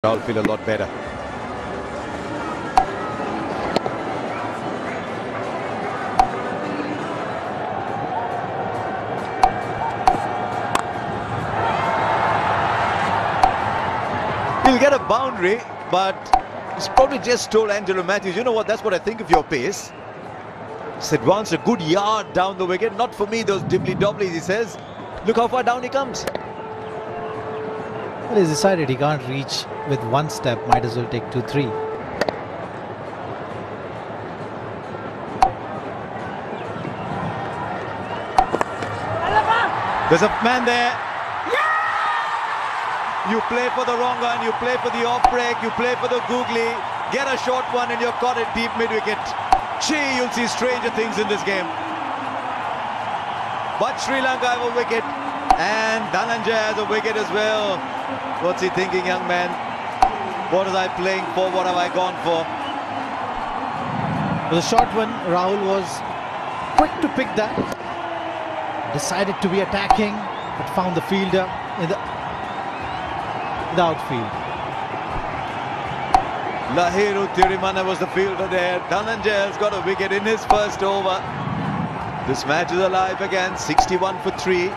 I'll feel a lot better. He'll get a boundary, but he's probably just told Angelo Matthews, you know what, that's what I think of your pace. He's advanced a good yard down the wicket. Not for me, those dibbly-dobblies, he says. Look how far down he comes. Well, he's decided he can't reach with one step, might as well take 2-3. There's a man there. You play for the wrong one, you play for the off break, you play for the googly, get a short one and you're caught at deep mid-wicket. Gee, you'll see stranger things in this game. But Sri Lanka have a wicket and Dhananjaya has a wicket as well. What's he thinking, young man? What was I playing for? What have I gone for? It was a short one. Rahul was quick to pick that. Decided to be attacking, but found the fielder in the outfield. Lahiru Thirumanne was the fielder there. Dhananjaya has got a wicket in his first over. This match is alive again. 61 for 3.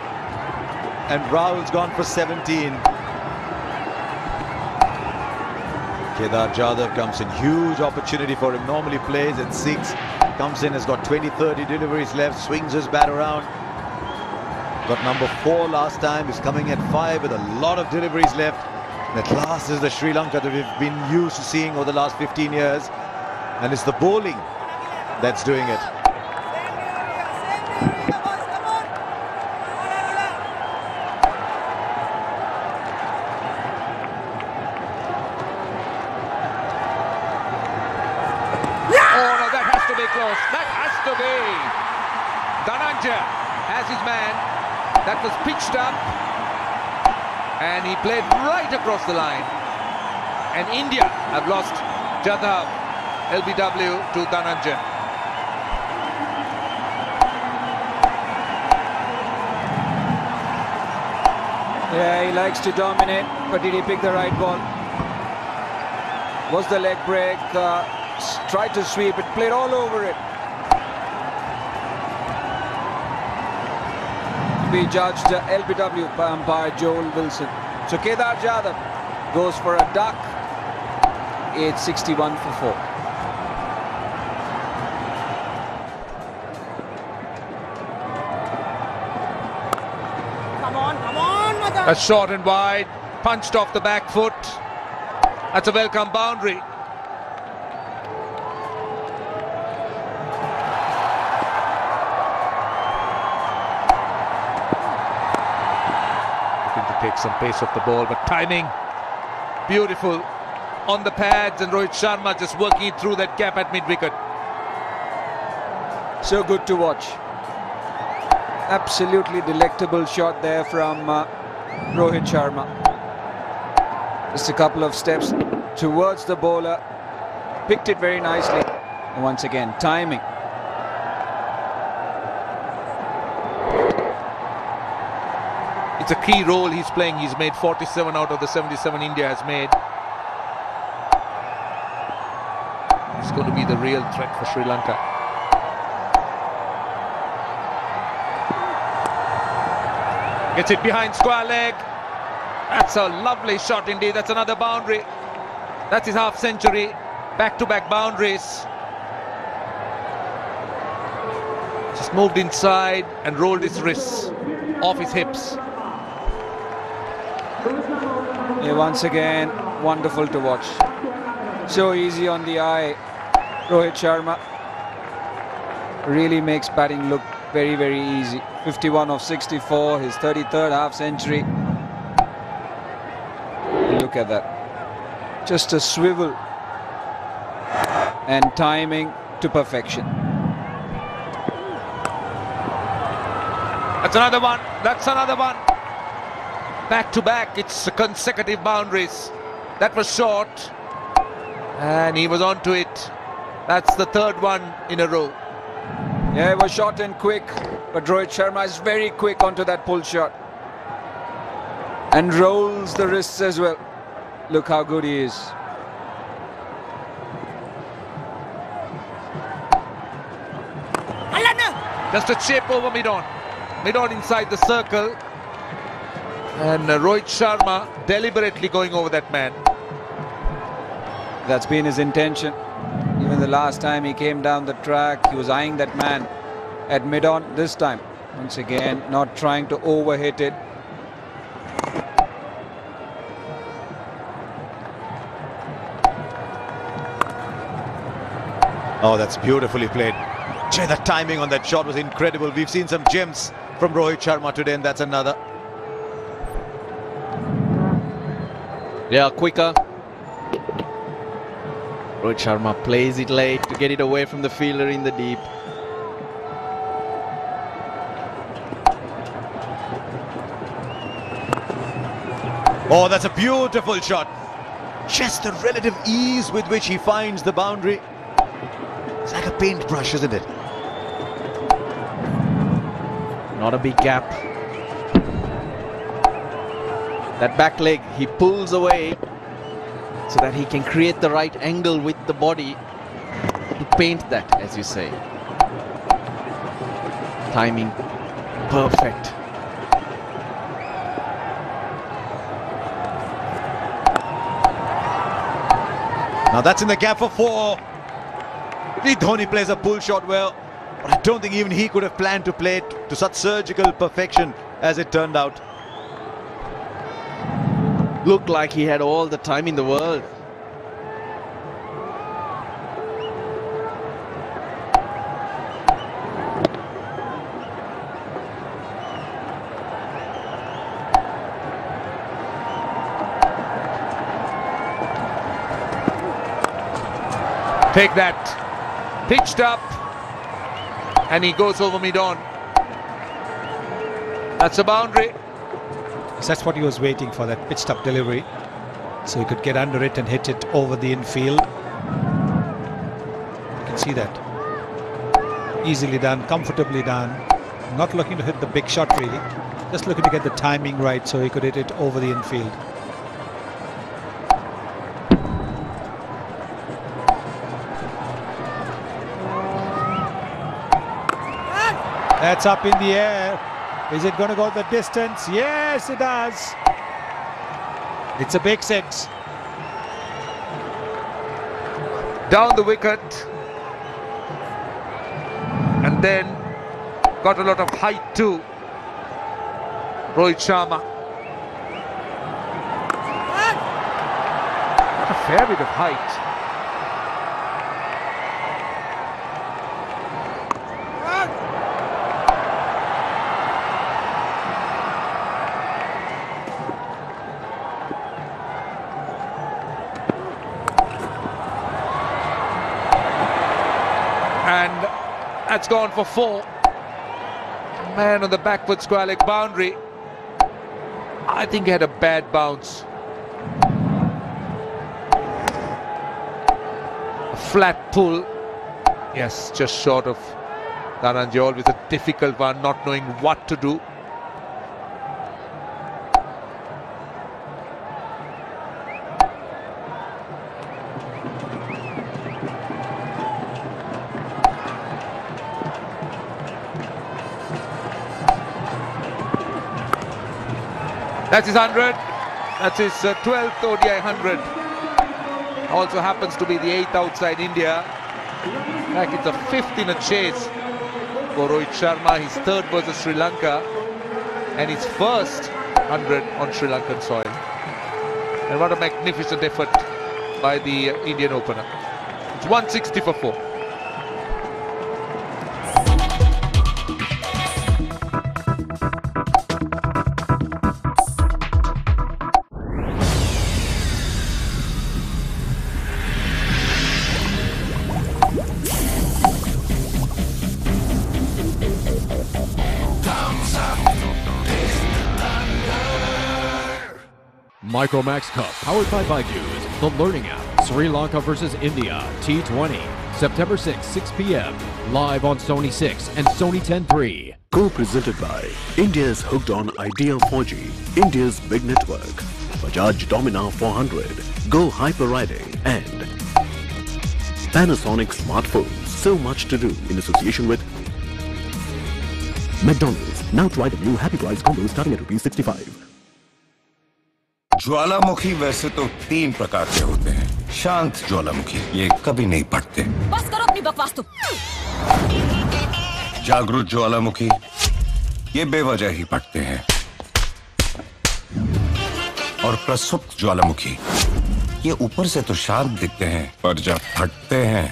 And Rahul's gone for 17. Kedar Jadhav comes in, huge opportunity for him, normally plays at 6, comes in, has got 20-30 deliveries left, swings his bat around, got number 4 last time, is coming at 5 with a lot of deliveries left, and at last is the Sri Lanka that we've been used to seeing over the last 15 years, and it's the bowling that's doing it. That has to be. Dhananjaya has his man. That was pitched up and he played right across the line. And India have lost Jadhav, LBW to Dhananjaya. Yeah, he likes to dominate, but did he pick the right ball? Was the leg break? Tried to sweep it, played all over it. To be judged LBW by umpire Joel Wilson. So Kedar Jadhav goes for a duck. It's 61 for 4. Come on, Madan. A short and wide, punched off the back foot. That's a welcome boundary. Take some pace off the ball, but timing beautiful on the pads, and Rohit Sharma just working it through that gap at mid-wicket. So good to watch. Absolutely delectable shot there from Rohit Sharma. Just a couple of steps towards the bowler, picked it very nicely. And once again, timing. It's a key role he's playing. He's made 47 out of the 77 India has made. He's going to be the real threat for Sri Lanka. Gets it behind square leg. That's a lovely shot indeed. That's another boundary. That's his half century. Back-to-back boundaries. Just moved inside and rolled his wrists off his hips. Yeah, once again, wonderful to watch. So easy on the eye. Rohit Sharma really makes batting look very, very easy. 51 of 64, his 33rd half century. Look at that. Just a swivel and timing to perfection. That's another one. That's another one. Back to back, it's consecutive boundaries. That was short and he was onto it. That's the third one in a row. Yeah, it was short and quick, but Rohit Sharma is very quick onto that pull shot and rolls the wrists as well. Look how good he is. Just a chip over mid-on. Mid-on inside the circle. And Rohit Sharma deliberately going over that man. That's been his intention. Even the last time he came down the track, he was eyeing that man at mid-on. This time, once again, not trying to overhit it. Oh, that's beautifully played. Jay, the timing on that shot was incredible. We've seen some gems from Rohit Sharma today, and that's another. Yeah, quicker. Rohit Sharma plays it late to get it away from the fielder in the deep. Oh, that's a beautiful shot. Just the relative ease with which he finds the boundary. It's like a paintbrush, isn't it? Not a big gap. That back leg, he pulls away so that he can create the right angle with the body to paint that, as you say. Timing perfect. Now that's in the gap for 4. Dhoni plays a pull shot well, but I don't think even he could have planned to play it to such surgical perfection as it turned out. Looked like he had all the time in the world. Take that. Pitched up. And he goes over mid-on. That's a boundary. So that's what he was waiting for, that pitched up delivery. So he could get under it and hit it over the infield. You can see that. Easily done, comfortably done. Not looking to hit the big shot really. Just looking to get the timing right so he could hit it over the infield. That's up in the air. Is it going to go the distance? Yes, it does. It's a big 6. Down the wicket. And then got a lot of height too. Rohit Sharma. Got a fair bit of height. And that's gone for 4. Man on the backward square leg boundary. I think he had a bad bounce. A flat pull. Yes, just short of Dhananjay. Always a difficult one, not knowing what to do. That's his 100. That's his 12th ODI 100. Also happens to be the 8th outside India. In fact, it's a 5th in a chase for Rohit Sharma. His 3rd versus Sri Lanka. And his first 100 on Sri Lankan soil. And what a magnificent effort by the Indian opener. It's 160 for 4. Micromax Cup, powered by Byju's, the learning app. Sri Lanka versus India, T20, September 6, 6 p.m. Live on Sony 6 and Sony 10.3. Co-presented by India's hooked on Idea 4G, India's big network. Bajaj Dominar 400, Go Hyper Riding and Panasonic smartphones. So much to do in association with McDonald's. Now try the new Happy Price combo starting at ₹65. ज्वालामुखी वैसे तो 3 प्रकार के होते हैं। शांत ज्वालामुखी, ये कभी नहीं फटते। बस करो अपनी बकवास तुम। जागरूक ज्वालामुखी, ये बेवजह ही फटते हैं। और प्रसुप्त ज्वालामुखी, ये ऊपर से तो शांत दिखते हैं, पर जब फटते हैं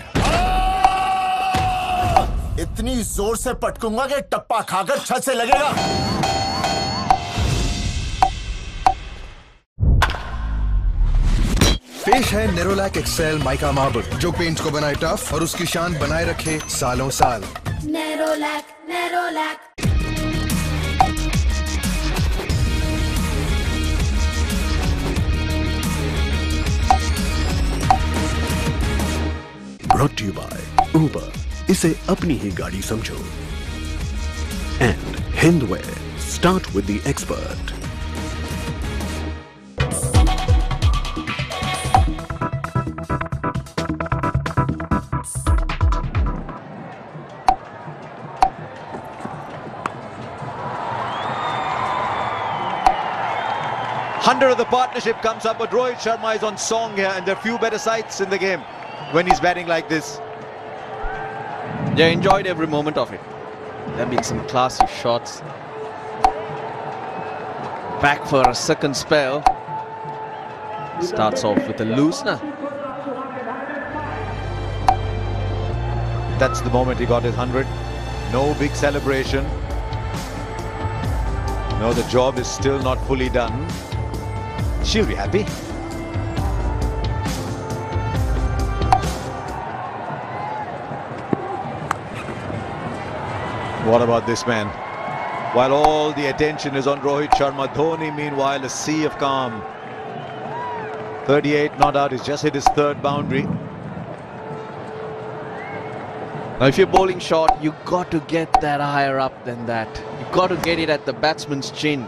इतनी जोर से पटकूंगा कि टप्पा खाकर छत से लगेगा। पेश है नेरोलैक एक्सेल माइका मार्बल, जो पेंट्स को बनाए टफ और उसकी शान बनाए रखे सालों साल। Nerolac, Nerolac. Brought to you by Uber. इसे अपनी ही गाड़ी समझो। And Hindware. Start with the expert. Of the partnership comes up, but Rohit Sharma is on song here, and there are few better sights in the game when he's batting like this. Yeah, enjoyed every moment of it. There have been some classy shots. Back for a second spell. Starts off with a loosener. That's the moment he got his 100. No big celebration. No, the job is still not fully done. She'll be happy. What about this man? While all the attention is on Rohit Sharma, Dhoni meanwhile a sea of calm. 38 not out, he's just hit his 3rd boundary. Now if you're bowling short, you got to get that higher up than that. You got to get it at the batsman's chin.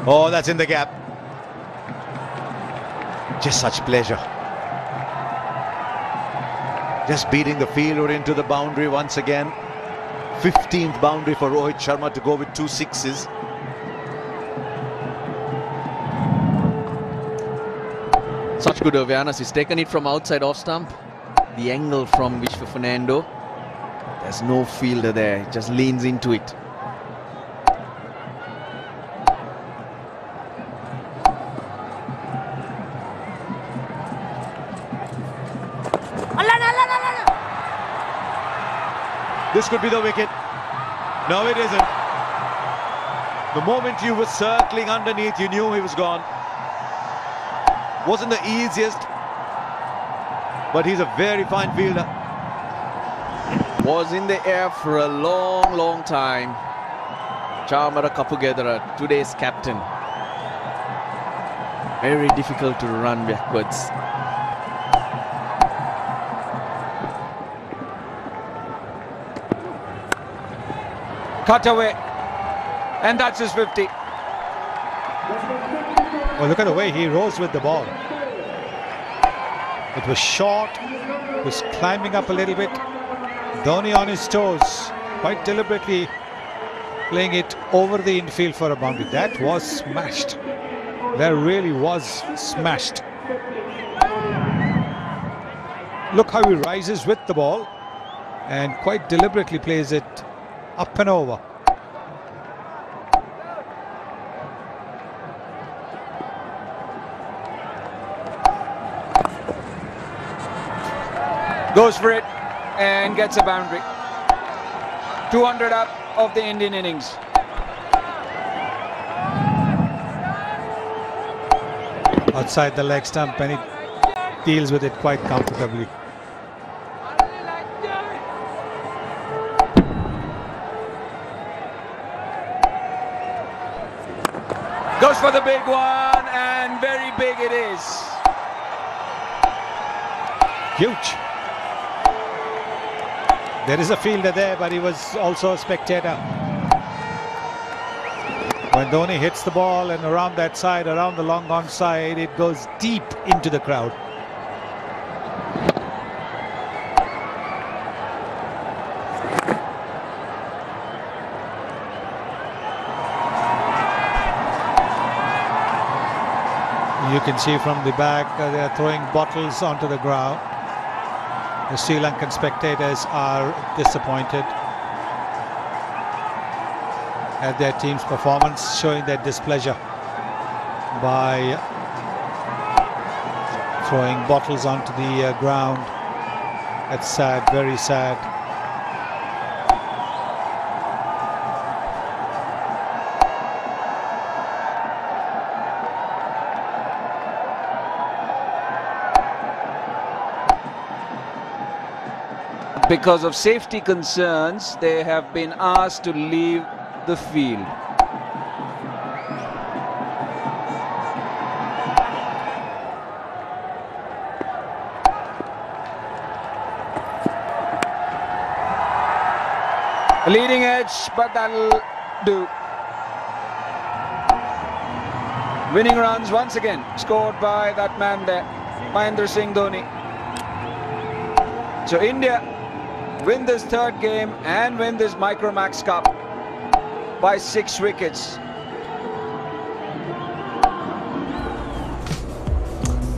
Oh, that's in the gap. Just such pleasure. Just beating the fielder into the boundary once again. 15th boundary for Rohit Sharma to go with 2 sixes. Such good awareness. He's taken it from outside off stump. The angle from Vishwa Fernando. There's no fielder there. He just leans into it. This could be the wicket. No, it isn't. The moment you were circling underneath, you knew he was gone. Wasn't the easiest, but he's a very fine fielder. Was in the air for a long, long time. Chamara Kapugedara, today's captain. Very difficult to run backwards. Cut away, and that's his 50. Well, look at the way he rose with the ball. It was short, was climbing up a little bit. Dhoni on his toes, quite deliberately playing it over the infield for a boundary. That was smashed. That really was smashed. Look how he rises with the ball and quite deliberately plays it up and over. Goes for it and gets a boundary. 200 up of the Indian innings. Outside the leg stump, and he deals with it quite comfortably. Goes for the big one, and very big it is. Huge. There is a fielder there, but he was also a spectator. When Dhoni hits the ball and around that side, around the long on side, it goes deep into the crowd. You can see from the back, they are throwing bottles onto the ground. The Sri Lankan spectators are disappointed at their team's performance, showing their displeasure by throwing bottles onto the ground. That's sad, very sad. Because of safety concerns, they have been asked to leave the field. A leading edge, but that'll do. Winning runs once again scored by that man there, Mahendra Singh Dhoni. So India win this third game and win this Micromax Cup by 6 wickets.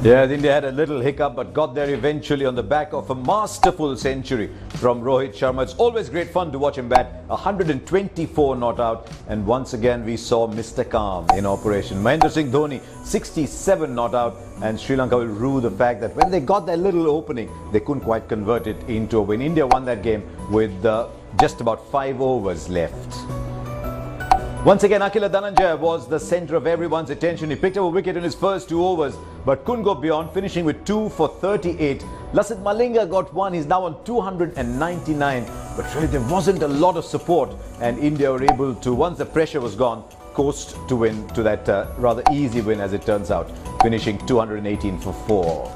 Yeah, India had a little hiccup but got there eventually on the back of a masterful century from Rohit Sharma. It's always great fun to watch him bat. 124 not out, and once again we saw Mr. Calm in operation. Mahendra Singh Dhoni 67 not out, and Sri Lanka will rue the fact that when they got their little opening, they couldn't quite convert it into a win. India won that game with just about 5 overs left. Once again, Akila Dhananjaya was the centre of everyone's attention. He picked up a wicket in his first 2 overs, but couldn't go beyond, finishing with 2 for 38. Lasith Malinga got 1. He's now on 299. But really, there wasn't a lot of support, and India were able to, once the pressure was gone, coast to win to that rather easy win, as it turns out, finishing 218 for 4.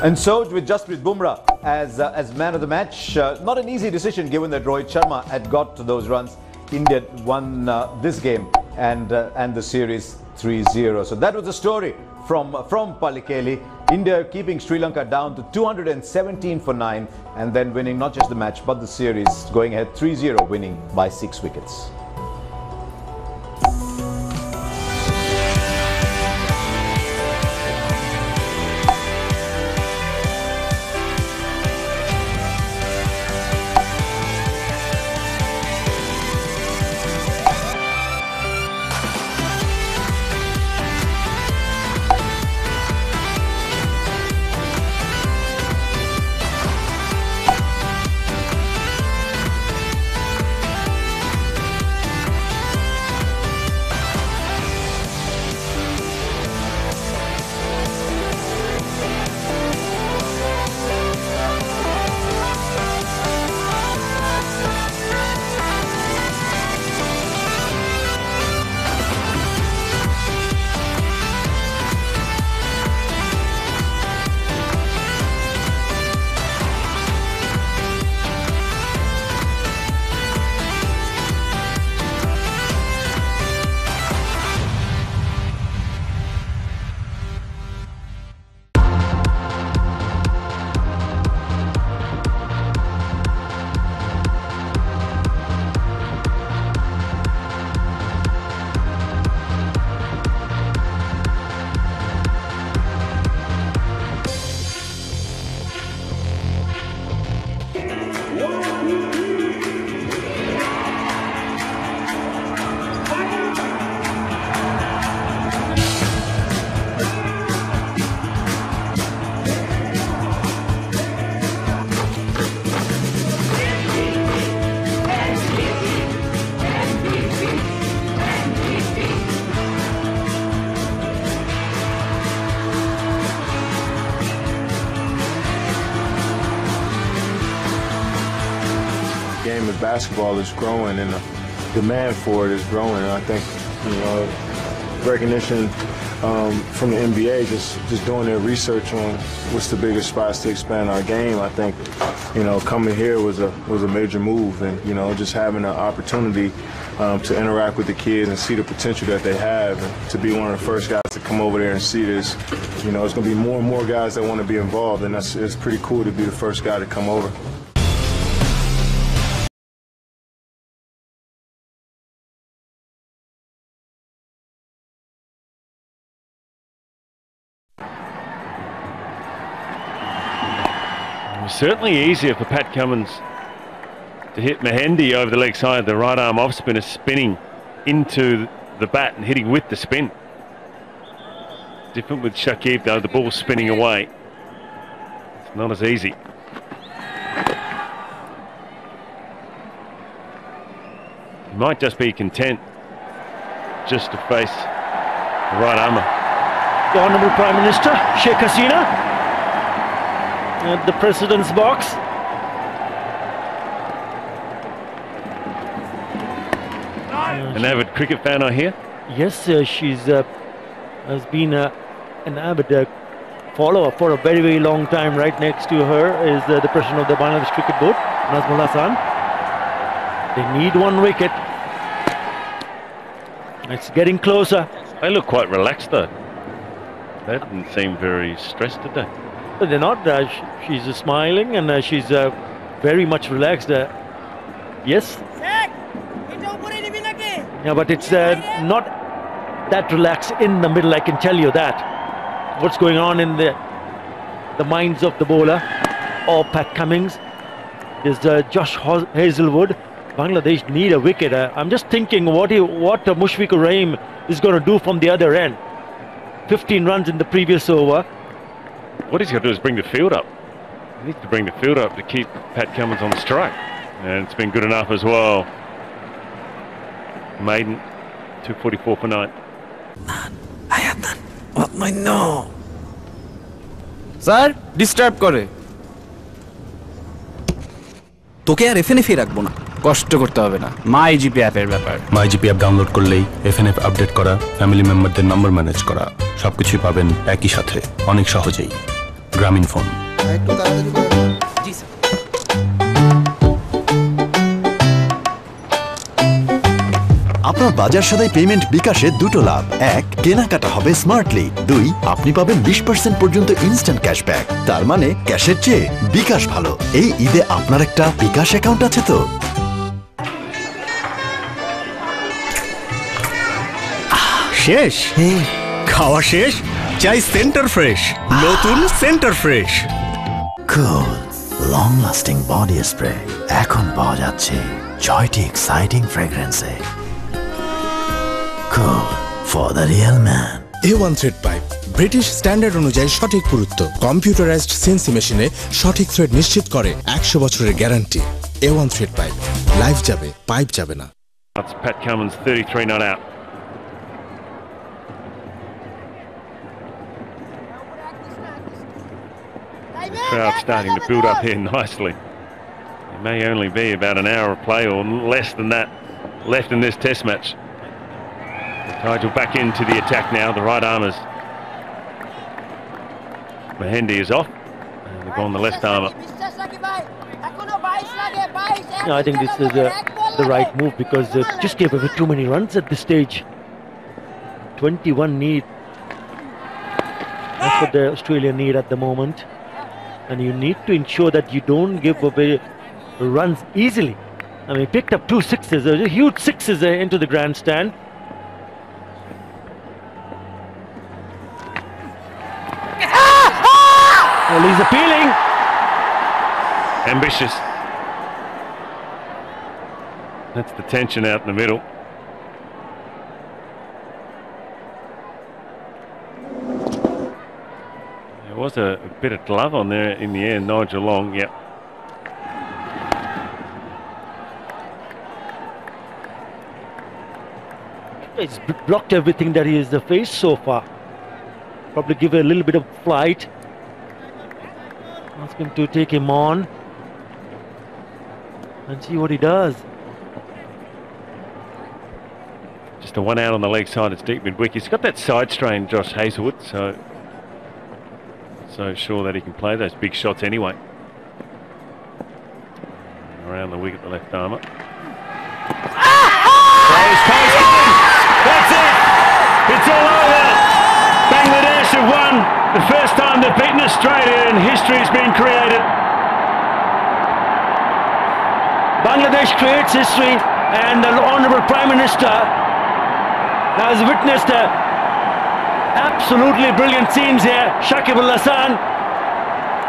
And so, with Jasprit Bumrah as man of the match, not an easy decision given that Rohit Sharma had got to those runs. India won this game and the series 3-0. So that was the story from Pallekele. India keeping Sri Lanka down to 217 for 9 and then winning not just the match but the series, going ahead 3-0, winning by 6 wickets. Game of basketball is growing and the demand for it is growing. And I think, recognition from the NBA, just doing their research on what's the biggest spots to expand our game. I think, coming here was a major move, and just having an opportunity to interact with the kids and see the potential that they have, and to be one of the first guys to come over there and see this. It's going to be more and more guys that want to be involved, and it's pretty cool to be the first guy to come over. Certainly easier for Pat Cummins to hit Mehendy over the leg side. The right arm off spinner spinning into the bat and hitting with the spin. Different with Shakib though, the ball spinning away. It's not as easy. He might just be content just to face the right armour. The Honourable Prime Minister Sheikh Hasina at the President's box. An avid cricket fan, I hear? Yes, she's has been an avid follower for a very, very long time. Right next to her is the President of the Bangladesh Cricket Board, Nazmul Hasan. They need one wicket. It's getting closer. They look quite relaxed though. They didn't seem very stressed, did they? But they're not. She's smiling and she's very much relaxed. Yes. Yeah, but it's not that relaxed in the middle. I can tell you that. What's going on in the minds of the bowler or Pat Cummins is Josh Hazlewood. Bangladesh need a wicket. I'm just thinking what Mushfiqur Rahim is going to do from the other end. 15 runs in the previous over. What he's got to do is bring the field up. He needs to bring the field up to keep Pat Cummins on strike. And it's been good enough as well. Maiden, 244 for 9. What my no? Sir, disturb করে তোকে আর FNF রাখবো না, কষ্ট করতে হবে না। মাই GP অ্যাপের ব্যাপার। মাই জিপি অ্যাপ ডাউনলোড করলেই এফএনএফ আপডেট করা, ফ্যামিলি মেম্বারদের নাম্বার ম্যানেজ করা সবকিছুই পাবেন একই সাথে, অনেক সহজেই। গ্রামীণ ফোন। জি স্যার। আপনার বাজার সদাই পেমেন্ট বিকাশে দুটো লাভ। এক, কেনাকাটা হবে স্মার্টলি। দুই, আপনি পাবেন 20% পর্যন্ত ইনস্ট্যান্ট ক্যাশব্যাক। তার মানে ক্যাশের চেয়ে বিকাশ ভালো। এই ঈদে আপনার একটা বিকাশ অ্যাকাউন্ট আছে তো? শেষ খাওয়া শেষ, চাই সেন্টার ফ্রেশ, নতুন Center Fresh. Cool long lasting body spray এখন পাওয়া যাচ্ছে 6টি এক্সাইটিং ফ্রেগ্রেন্সে। Cool for the real man. A1 thread pipe British standard অনুযায়ী সঠিক পুরুত্ব, কম্পিউটারাইজড সিএনসি মেশিনে সঠিক থ্রেড নিশ্চিত করে 100 বছরের guarantee. A1 thread pipe, life যাবে, পাইপ যাবে না। That's Pat Cummins, 33 not out. The crowd starting to build up here nicely. It may only be about an hour of play or less than that left in this test match. Nigel back into the attack now, the right armers. Mehendy is off, and they've gone the left armour. I think this is the right move because just gave away too many runs at this stage. 21 need. That's what the Australia need at the moment. And you need to ensure that you don't give away runs easily. I mean, picked up 2 sixes, huge sixes into the grandstand. Well, he's appealing. Ambitious. That's the tension out in the middle. There was a bit of glove on there in the air. Nigel Long, yep. He's blocked everything that he has faced so far. Probably give it a little bit of flight. Ask him to take him on and see what he does. Just After one out on the leg side, it's deep mid-wicket. He's got that side strain, Josh Hazlewood, so sure that he can play those big shots anyway. Around the wicket, the left armour. That's it! It's all over! Bangladesh have won. The first time they've beaten Australia and history has been created. Bangladesh creates history, and the Honourable Prime Minister has witnessed absolutely brilliant scenes here. Shakib Al Hasan,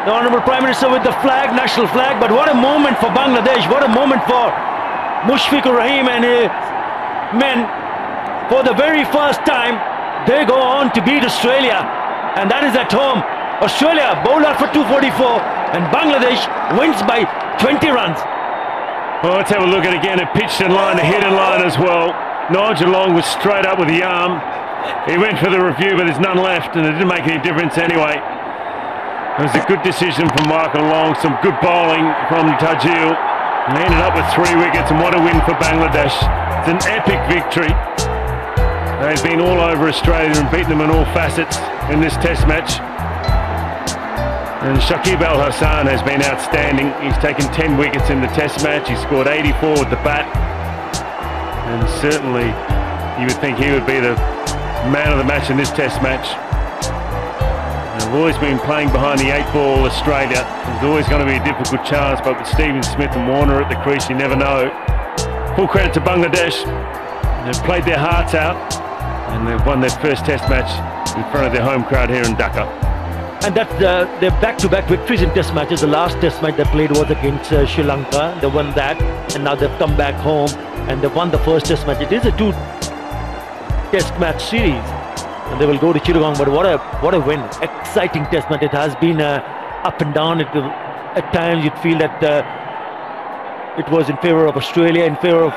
the Honourable Prime Minister with the flag, national flag, but what a moment for Bangladesh, what a moment for Mushfiqur Rahim and his men. For the very first time, they go on to beat Australia, and that is at home. Australia bowled out for 244, and Bangladesh wins by 20 runs. Well, let's have a look at it again. A pitched in line, a hit in line as well. Nigel Long was straight up with the arm. He went for the review, but there's none left, and it didn't make any difference anyway. It was a good decision from Michael Long, some good bowling from Tajil. And they ended up with 3 wickets, and what a win for Bangladesh. It's an epic victory. They've been all over Australia and beaten them in all facets in this test match. And Shakib Al Hasan has been outstanding. He's taken 10 wickets in the test match. He scored 84 with the bat. And certainly you would think he would be the man of the match in this test match. They've always been playing behind the 8-ball Australia. There's always going to be a difficult chance, but with Stephen Smith and Warner at the crease, you never know. Full credit to Bangladesh. They've played their hearts out, and they've won their first test match in front of their home crowd here in Dhaka. And that's their back-to-back victories in test matches. The last test match they played was against Sri Lanka. They won that, and now they've come back home and they've won the first test match. It is a 2-test match series, and they will go to Chittagong. But what a win! Exciting test match. It has been up and down. At times you'd feel that it was in favour of Australia, in favour of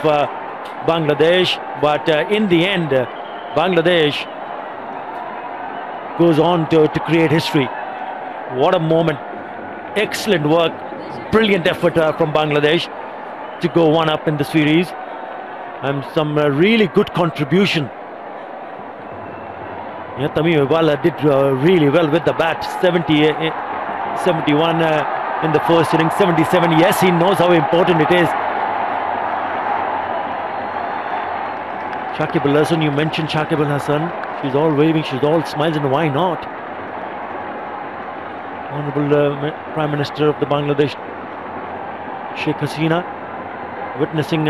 Bangladesh. But in the end, Bangladesh goes on to create history. What a moment. Excellent work. Brilliant effort from Bangladesh to go one up in the series. And some really good contribution. Yeah, Tamim Iqbal did really well with the bat. 71 in the first inning, 77. Yes, he knows how important it is. Shakib Al Hasan, you mentioned Shakib Al Hasan. She's all waving, she's all smiles, and why not? Honourable Prime Minister of the Bangladesh, Sheikh Hasina, witnessing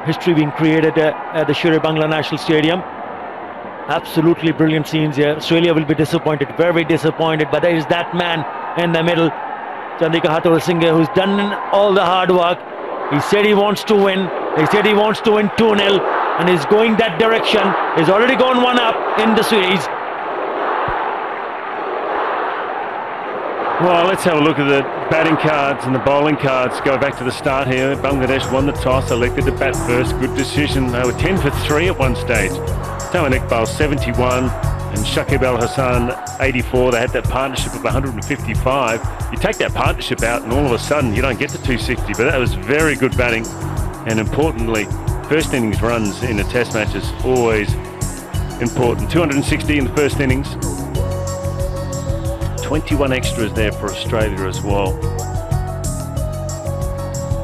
history being created at the Sher-e-Bangla National Stadium. Absolutely brilliant scenes here. Australia will be disappointed, very disappointed, but there is that man in the middle, Chandika Hathorsinghe, who's done all the hard work. He said he wants to win. He said he wants to win 2-0. And he's going that direction. He's already gone one up in the series. Well, let's have a look at the batting cards and the bowling cards. Go back to the start here. Bangladesh won the toss, elected to bat first. Good decision. They were 10 for 3 at one stage. Tamim Iqbal 71 and Shakib Al Hasan 84. They had that partnership of 155. You take that partnership out and all of a sudden you don't get to 260. But that was very good batting. And importantly, first innings runs in a test match is always important. 260 in the first innings. 21 extras there for Australia as well.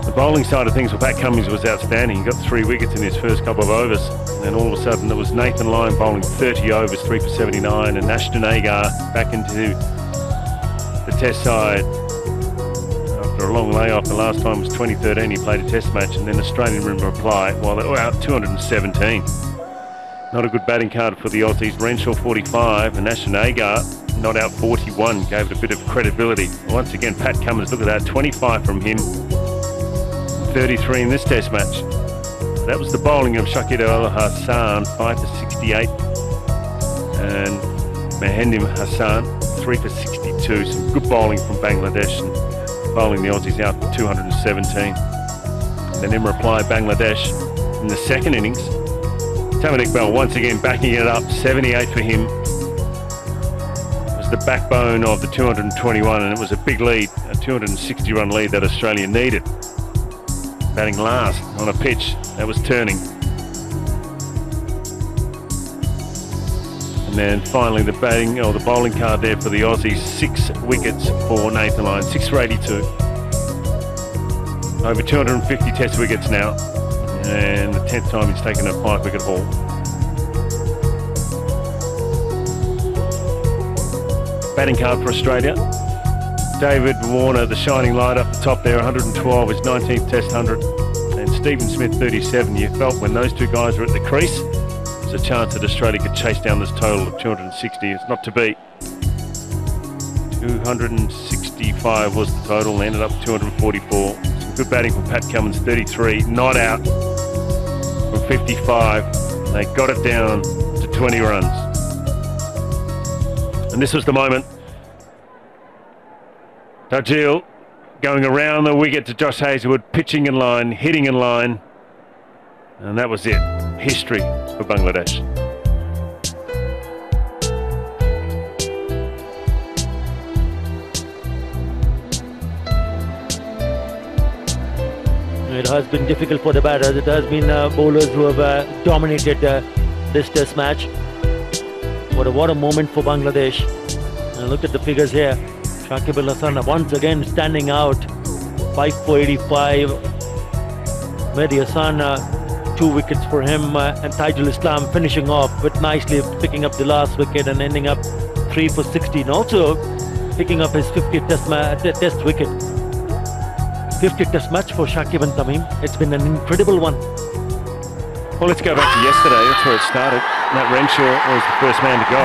The bowling side of things for Pat Cummins was outstanding. He got 3 wickets in his first couple of overs. And then all of a sudden there was Nathan Lyon bowling 30 overs, 3 for 79. And Ashton Agar back into the test side. After a long layoff, the last time was 2013, he played a test match, and then Australian in reply while they were out 217. Not a good batting card for the Aussies. Renshaw 45 and Ashton Agar not out 41, gave it a bit of credibility. Once again, Pat Cummins, look at that, 25 from him, 33 in this test match. That was the bowling of Shakib Al Hasan, 5 for 68, and Mahendim Hassan, 3 for 62. Some good bowling from Bangladesh, and bowling the Aussies out for 217. And then in reply, Bangladesh in the second innings. Tamim Iqbal once again backing it up, 78 for him. It was the backbone of the 221, and it was a big lead, a 260-run lead that Australia needed. Batting last on a pitch that was turning. And then finally the batting or the bowling card there for the Aussies. 6 wickets for Nathan Lyon, 6 for 82. Over 250 test wickets now. And the 10th time he's taken a 5-wicket haul. Batting card for Australia. David Warner, the shining light up the top there, 112, his 19th test 100. And Stephen Smith, 37. You felt when those two guys were at the crease, there's a chance that Australia could chase down this total of 260. It's not to be. 265 was the total, ended up 244. Some good batting from Pat Cummins, 33. Not out from 55. They got it down to 20 runs. And this was the moment. Tajil going around the wicket to Josh Hazlewood, pitching in line, hitting in line. And that was it. History for Bangladesh. It has been difficult for the batters. It has been bowlers who have dominated this test match. What a moment for Bangladesh. And look at the figures here. Shakib Al Hasan once again standing out. 5 for 85. Mehdi Hassan, 2 wickets for him. And Taijul Islam finishing off with nicely picking up the last wicket and ending up 3 for 16. Also picking up his 50th test wicket. 50th test match for Shakib and Tamim. It's been an incredible one. Well, let's go back to yesterday. That's where it started. Matt Renshaw was the first man to go.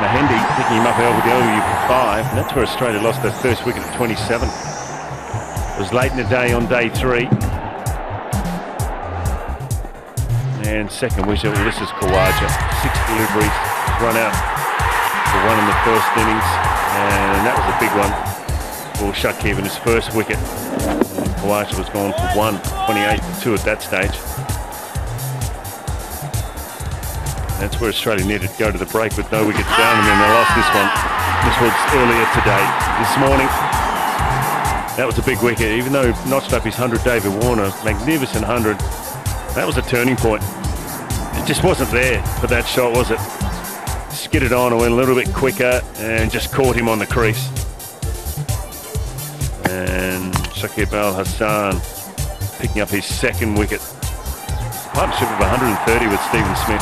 Mahendi picking him up LBW for 5. And that's where Australia lost their first wicket at 27. It was late in the day on day 3. And second wicket, well, this is Khawaja. 6 deliveries, run out for 1 in the first innings. And that was a big one for Shakib in his first wicket. Khawaja was gone for 1, 28 for 2 at that stage. That's where Australia needed to go to the break with no wickets down, and then they lost this one. This was earlier today. This morning, that was a big wicket. Even though notched up his 100, David Warner, magnificent 100, that was a turning point. It just wasn't there for that shot, was it? Skidded on and went a little bit quicker and just caught him on the crease. And Shakib Al Hasan picking up his second wicket. Partnership of 130 with Stephen Smith.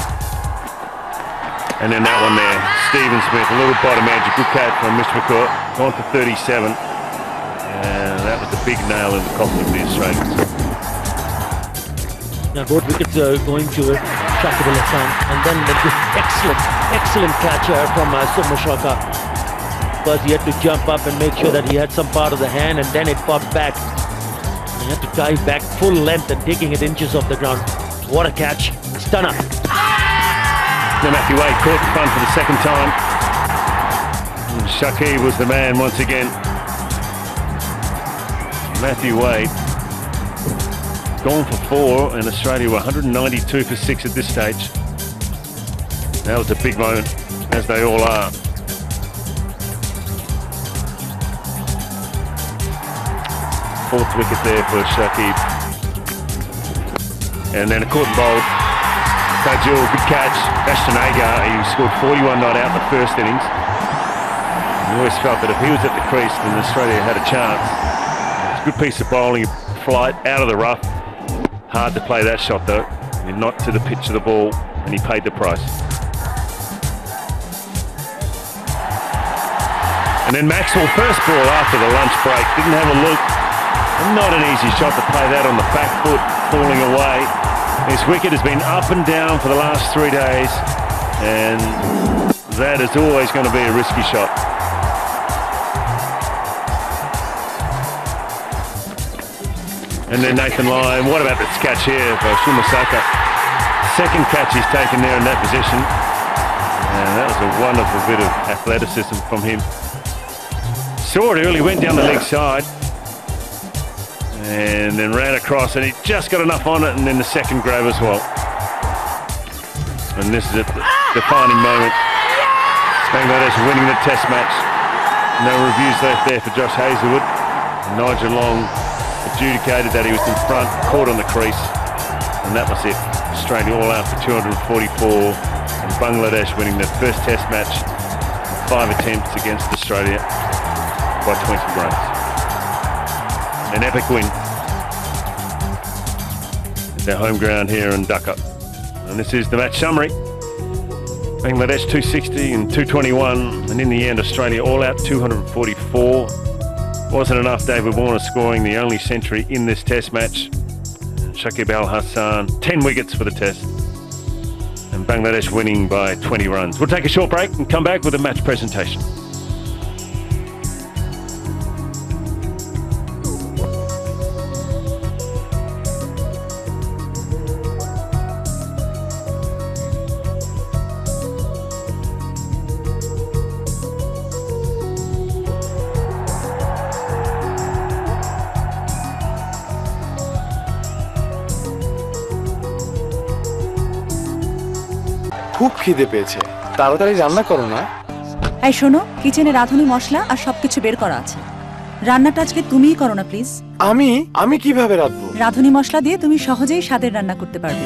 And then that one there, Stephen Smith, a little bottom edge, a good catch from Mishmakur, gone for 37. And that was a big nail in the coffin of the Australians. Now both wickets are going to Shakib Al Hasan, and then this excellent catch from Sumar Shaka. Because he had to jump up and make sure that he had some part of the hand, and then it popped back. He had to dive back full length and taking it inches off the ground. What a catch. Stunner. Now Matthew Wade caught the fun for the second time. And Shakib was the man once again. Matthew Wade gone for 4, and Australia were 192 for 6 at this stage. That was a big moment, as they all are. Fourth wicket there for Shakib. And then a caught and bowled. Tajul, good catch. Ashton Agar, he scored 41 not out in the first innings. We always felt that if he was at the crease, then Australia had a chance. It's a good piece of bowling, flight out of the rough. Hard to play that shot though. And not to the pitch of the ball, and he paid the price. And then Maxwell, first ball after the lunch break, didn't have a look. Not an easy shot to play that on the back foot, falling away. His wicket has been up and down for the last 3 days, and that is always going to be a risky shot. And then Nathan Lyon, what about this catch here for Shumasaka? Second catch he's taken there in that position, and that was a wonderful bit of athleticism from him. Saw it early, went down the leg side, and then ran across, and he just got enough on it, and then the second grab as well. And this is a defining moment. Bangladesh winning the test match. No reviews left there for Josh Hazlewood. Nigel Long adjudicated that he was in front, caught on the crease, and that was it. Australia all out for 244, and Bangladesh winning their first Test match, 5 attempts against Australia by 20 runs. An epic win at their home ground here in Dhaka. And this is the match summary. Bangladesh 260 and 221, and in the end Australia all out 244. Wasn't enough. David Warner scoring the only century in this Test match. Shakib Al Hasan 10 wickets for the Test, and Bangladesh winning by 20 runs. We'll take a short break and come back with a match presentation. খুব খিদে পেয়েছে, তাড়াতাড়ি রান্না করো না। এই শোনো, কিচেনে রাঁধুনি মশলা আর সবকিছু বের করা আছে। রান্নাটা আজকে তুমিই করো না প্লিজ। আমি কিভাবে রাঁধবো? রাঁধুনি মশলা দিয়ে তুমি সহজেই স্বাদের রান্না করতে পারবে।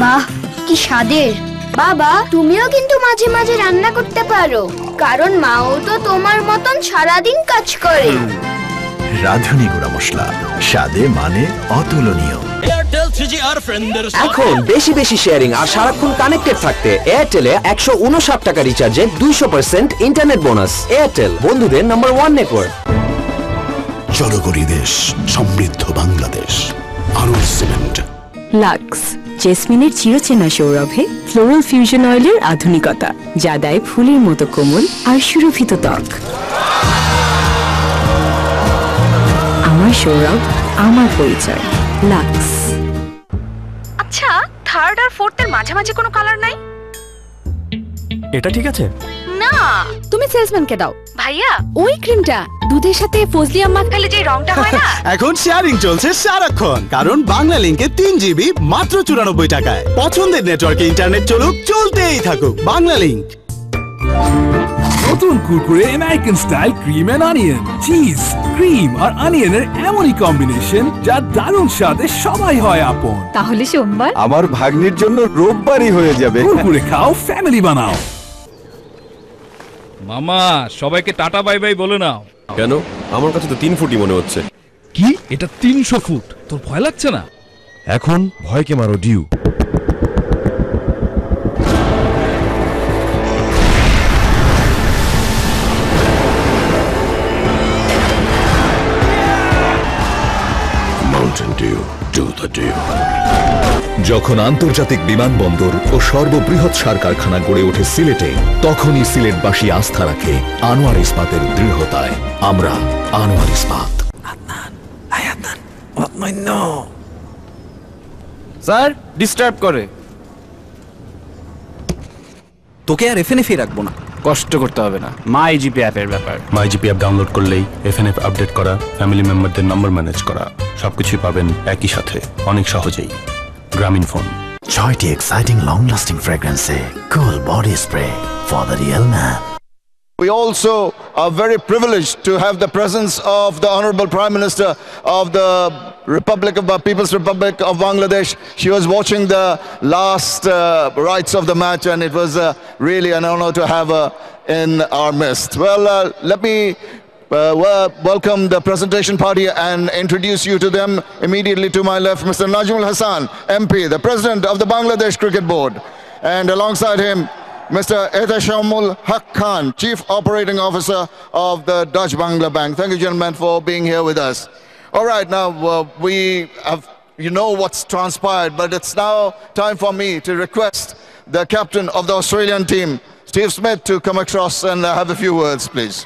বাহ, কি স্বাদের! বাবা, তুমিও কিন্তু মাঝে মাঝে রান্না করতে পারো, কারণ মাও তো তোমার মতন সারাদিন কাজ করে। রাঁধুনি গুঁড়া মশলা, স্বাদে মানে অতুলনীয়। এখন বেশি বেশি শেয়ারিং আর সারাক্ষণ কানেক্টেড থাকতে এয়ারটেলে 159 টাকা রিচার্জে 200% ইন্টারনেট বোনাস। এয়ারটেল, বন্ধুদের নাম্বার 1 নেটওয়ার্ক। জনগণী দেশ, সমৃদ্ধ বাংলাদেশ। আরুল সিমেন্ট। লাক্স, জেসমিনের চিরচেনা সৌরভে ফ্লোরাল ফিউশন অয়েলের আধুনিকতা, যা দেয় ফুলের মতো কোমল আর সুরভিত ত্বক। আমার সৌরভ, আমার পরিচয়, লাক্স। আচ্ছা, থার্ড আর ফোর্থ এর মাঝামাঝি কোনো কালার নাই? এটা ঠিক আছে না, তুমি সেলসম্যানকে দাও। ভাইয়া, ওই ক্রিমটা দুধের সাথে ফজলি আম মাখালে যে রংটা হয় না। এখন শেয়ারিং চলছে সারাক্ষণ, কারণ বাংলা লিংকে 3 GB মাত্র 94 টাকায়। পছন্দের নেটওয়ার্কে ইন্টারনেট চলুক, চলতেই থাকুক। বাংলা লিংক। নতুন Kurkure American style cream and onion. Cheese, cream আর অনিয়নের এমনই কম্বিনেশন যা দারুণ স্বাদে সবাই হয় আপন। তাহলে সোমবার আমার ভাগ্নির জন্য রোববারই হয়ে যাবে। কুরকুরে খাও, ফ্যামিলি বানাও। মামা, সবাইকে টাটা বাই বাই বলে নাও। কেন? আমার কাছে তো 3 ফুটই মনে হচ্ছে। কি? এটা 300 ফুট? তোর ভয় লাগছে না? এখন ভয়কে মারো ডিউ। যখন আন্তর্জাতিক বিমানবন্দর ও সর্ববৃহৎ সার কারখানা গড়ে ওঠে সিলেটে, তখনই সিলেটবাসী আস্থা রাখে আনোয়ার ইস্পাতের দৃঢ়তায়। আমরা আনোয়ার ইস্পাত। স্যার, ডিস্টার্ব করে। তোকে আর এফএনএফ রাখবো না, কষ্ট করতে হবে না। মাই জিপি অ্যাপের ব্যাপার। মাই জিপি অ্যাপ ডাউনলোড করলেই এফএনএফ আপডেট করা, ফ্যামিলি মেম্বারদের নম্বর ম্যানেজ করা, সবকিছুই পাবেন একই সাথে, অনেক সহজেই। গ্রামীণ ফোন। 6টি exciting long-lasting fragrance, cool body spray for the real man. We also are very privileged to have the presence of the Honorable Prime Minister of the People's Republic of Bangladesh. She was watching the last rites of the match, and it was really an honor to have her in our midst. Well, let me welcome the presentation party and introduce you to them. Immediately to my left, Mr. Najmul Hasan, MP, the President of the Bangladesh Cricket Board, and alongside him, Mr. Ehtashamul Haq Khan, Chief Operating Officer of the Dutch Bangla Bank. Thank you, gentlemen, for being here with us. All right, now we have, you know what's transpired, but it's now time for me to request the captain of the Australian team, Steve Smith, to come across and have a few words, please.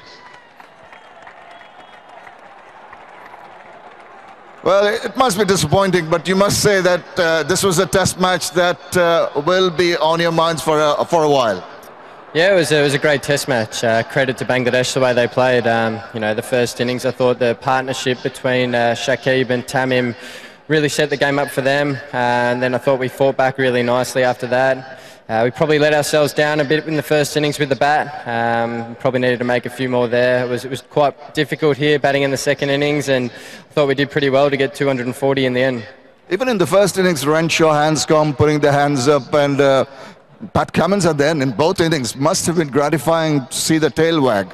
Well, it must be disappointing, but you must say that this was a test match that will be on your minds for a while. Yeah, it was a great test match. Credit to Bangladesh the way they played. You know, the first innings, I thought the partnership between Shakib and Tamim really set the game up for them. And then I thought we fought back really nicely after that. We probably let ourselves down a bit in the first innings with the bat. Probably needed to make a few more there. It was quite difficult here batting in the second innings, and I thought we did pretty well to get 240 in the end. Even in the first innings, Renshaw, Hanscom putting their hands up, and Pat Cummins at the end in both innings. Must have been gratifying to see the tail wag.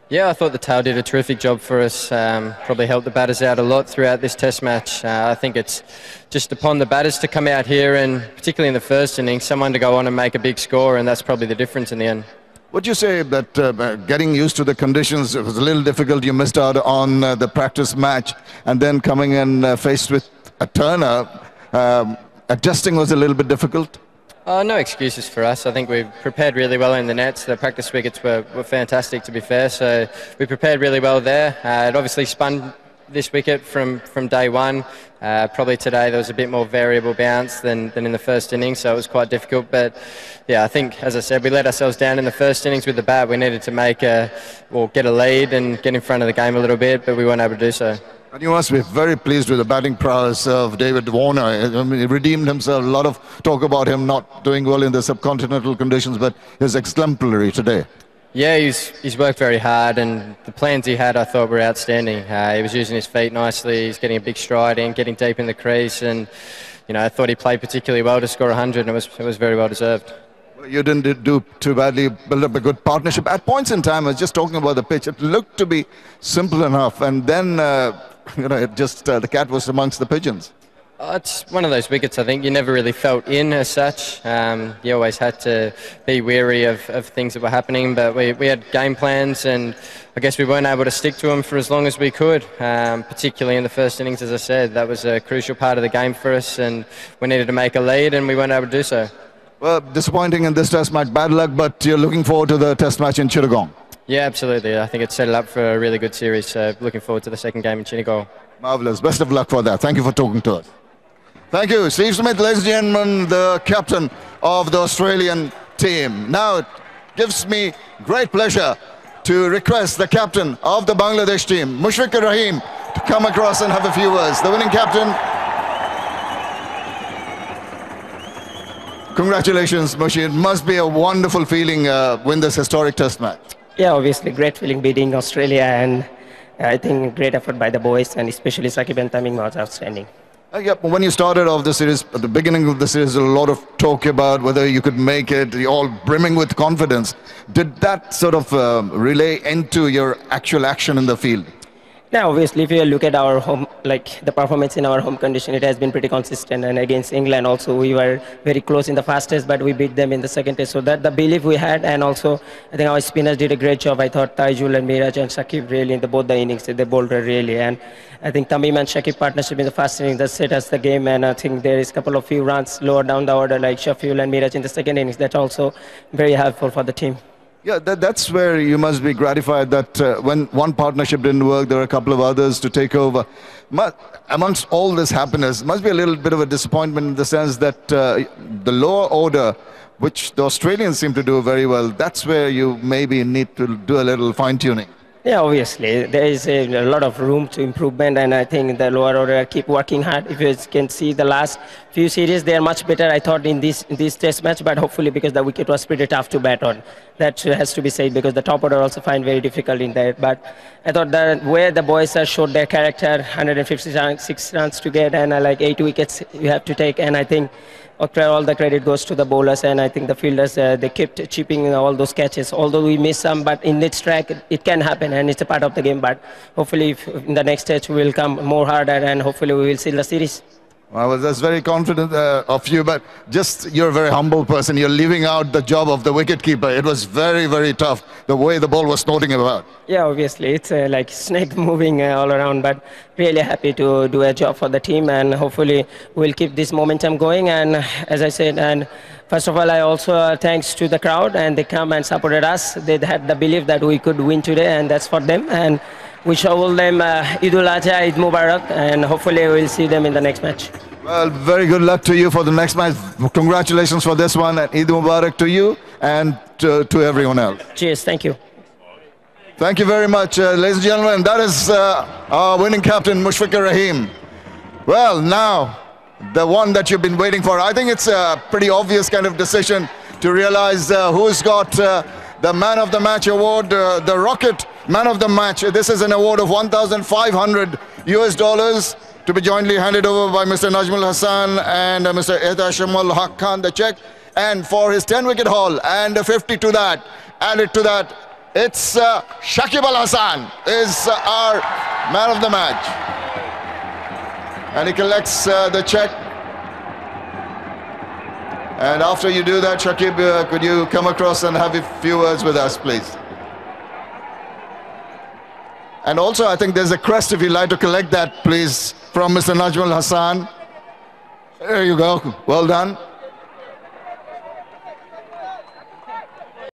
Yeah, I thought the tail did a terrific job for us. Probably helped the batters out a lot throughout this test match. I think it's just upon the batters to come out here, and particularly in the first innings, someone to go on and make a big score, and that's probably the difference in the end. Would you say that getting used to the conditions, it was a little difficult? You missed out on the practice match, and then coming in faced with a Turner, adjusting was a little bit difficult? No excuses for us. I think we prepared really well in the nets. The practice wickets were fantastic, to be fair, so we prepared really well there. It obviously spun this wicket from day one. Probably today there was a bit more variable bounce than in the first innings, so it was quite difficult. But yeah, I think, as I said, we let ourselves down in the first innings with the bat. We needed to get a lead and get in front of the game a little bit, but we weren't able to do so. And you must be very pleased with the batting prowess of David Warner. I mean, he redeemed himself. A lot of talk about him not doing well in the subcontinental conditions, but he's exemplary today. Yeah, he's worked very hard, and the plans he had, I thought, were outstanding. He was using his feet nicely. He's getting a big stride in, getting deep in the crease, and I thought he played particularly well to score 100, and it was very well deserved. You didn't do too badly, build up a good partnership. At points in time, I was just talking about the pitch. It looked to be simple enough, and then it just the cat was amongst the pigeons. It's one of those wickets, I think, you never really felt in as such. You always had to be wary of things that were happening, but we had game plans, and I guess we weren't able to stick to them for as long as we could, particularly in the first innings, as I said. That was a crucial part of the game for us, and we needed to make a lead, and we weren't able to do so. Well, disappointing in this test match, bad luck, but you're looking forward to the test match in Chittagong. Yeah, absolutely. I think it's set it up for a really good series, so looking forward to the second game in Chittagong. Marvellous. Best of luck for that. Thank you for talking to us. Thank you. Steve Smith, ladies and gentlemen, the captain of the Australian team. Now, it gives me great pleasure to request the captain of the Bangladesh team, Mushfiqur Rahim, to come across and have a few words. The winning captain. Congratulations, Mushi. It must be a wonderful feeling win this historic test match. Yeah, obviously great feeling beating Australia, and I think great effort by the boys, and especially Shakib and Tamim was outstanding. Yeah, when you started off the series, at the beginning of the series, a lot of talk about whether you could make it, you're all brimming with confidence. Did that sort of relay into your actual action in the field? Now, obviously, if you look at our home, like the performance in our home condition, it has been pretty consistent. And against England also, we were very close in the first test, but we beat them in the second test. So that the belief we had, and also I think our spinners did a great job. I thought Taijul and Miraj and Shakib really in both the innings, they bowled really. And I think Tamim and Shakib partnership in the first inning that set us the game. And I think there is a couple of few runs lower down the order, like Shafiul and Miraj in the second innings. That's also very helpful for the team. Yeah, that's where you must be gratified that when one partnership didn't work, there are a couple of others to take over. Amongst all this happiness, must be a little bit of a disappointment in the sense that the lower order, which the Australians seem to do very well, that's where you maybe need to do a little fine-tuning. Yeah, obviously. There is a lot of room to improvement, and I think the lower order keep working hard. If you can see the last few series, they are much better, I thought, in this test match, but hopefully because the wicket was pretty tough to bat on. That has to be said, because the top order also find very difficult in there. But I thought that where the boys have showed their character, 156 runs to get, and like 8 wickets you have to take, and I think all the credit goes to the bowlers, and I think the fielders, they kept chipping all those catches. Although we missed some, but in this track, it can happen, and it's a part of the game. But hopefully, in the next stage, we will come more harder, and hopefully, we will seal the series. Well, that's very confident of you, but just you're a very humble person. You're leaving out the job of the wicketkeeper. It was very, very tough, the way the ball was snorting about. Yeah, obviously. It's like snake moving all around, but really happy to do a job for the team, and hopefully we'll keep this momentum going. And as I said, and first of all, I also thanks to the crowd, and they come and supported us. They had the belief that we could win today, and that's for them. And we show them Eidul Adha, Eid Mubarak, and hopefully we'll see them in the next match. Well, very good luck to you for the next match. Congratulations for this one, and Eid Mubarak to you and to everyone else. Cheers, thank you. Thank you very much, ladies and gentlemen. That is our winning captain, Mushfiqur Rahim. Well, now, the one that you've been waiting for. I think it's a pretty obvious kind of decision to realize who's got the Man of the Match award, the Rocket Man of the Match. This is an award of $1,500 US. to be jointly handed over by Mr. Najmul Hassan and Mr. Ehtashamul Haq Khan, the check. And for his 10-wicket haul and a 50 to that, added to that, it's Shakib Al Hasan is our man of the match. And he collects the check. And after you do that, Shakib, could you come across and have a few words with us, please? And also, I think there's a crest, if you'd like to collect that, please, from Mr. Najmul Hassan. There you go. Well done.